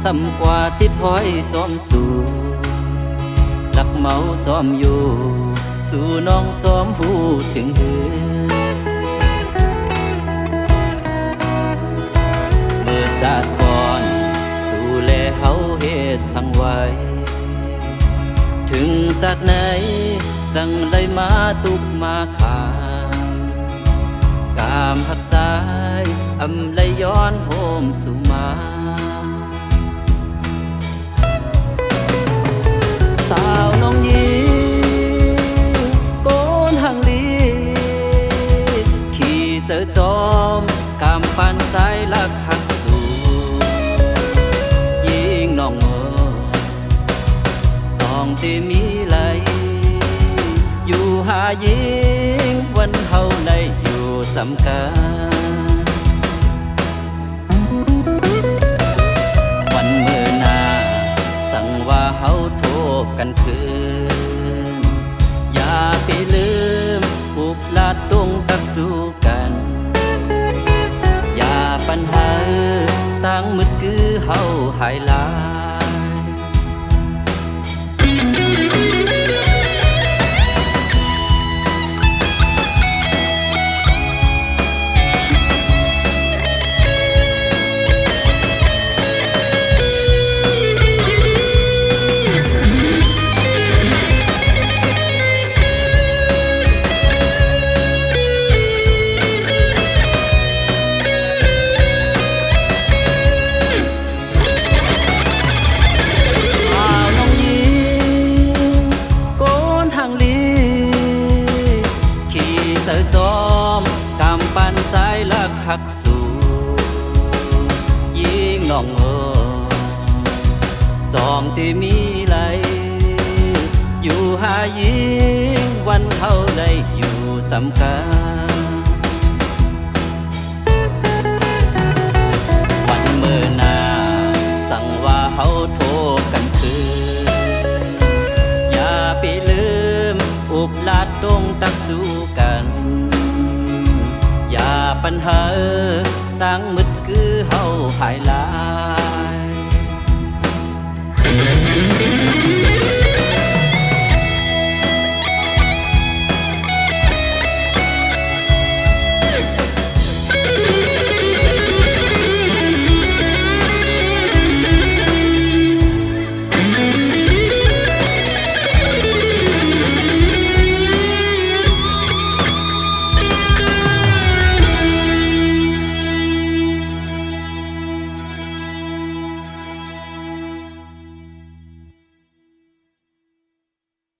ซ้ำกว่าติดห้อยจอมสู่ลักเมาจอมอยู่สู่น้องจอมผู้ถึงหือเมื่อจากก่อนสู่แลเฮาเฮ็ดสั่งไว้ถึงจากไหนจังเลยมาตุกมาขากามหักใจอำเลยย้อนโฮมสู่มาสาวน้องยีโกนหางลีขี่เจอจอมกามปันใจลักหักสู่ยิงน้องสองที่มีไหลอยู่หายิงวันเฮาในอยู่สำคัญวันเมื่อนาสั่งว่าเฮาโทษกันคืนอย่าไปลืมอุบลาดตรงตักสู้กันอย่าปัญหาตั้งมืดคือเฮาหายลาจอมกำปันใจลักหักสู่ยิงน้องสองที่มีไหลอยู่หายิงวันเฮาได้อยู่จำกันวันเมื่อนาสั่งว่าเฮาโทษกันคืนอย่าไปลืมอุบลาดตรงตักสู้กันอย่าปัญหาตั้งมืดคือเฮาหายลาย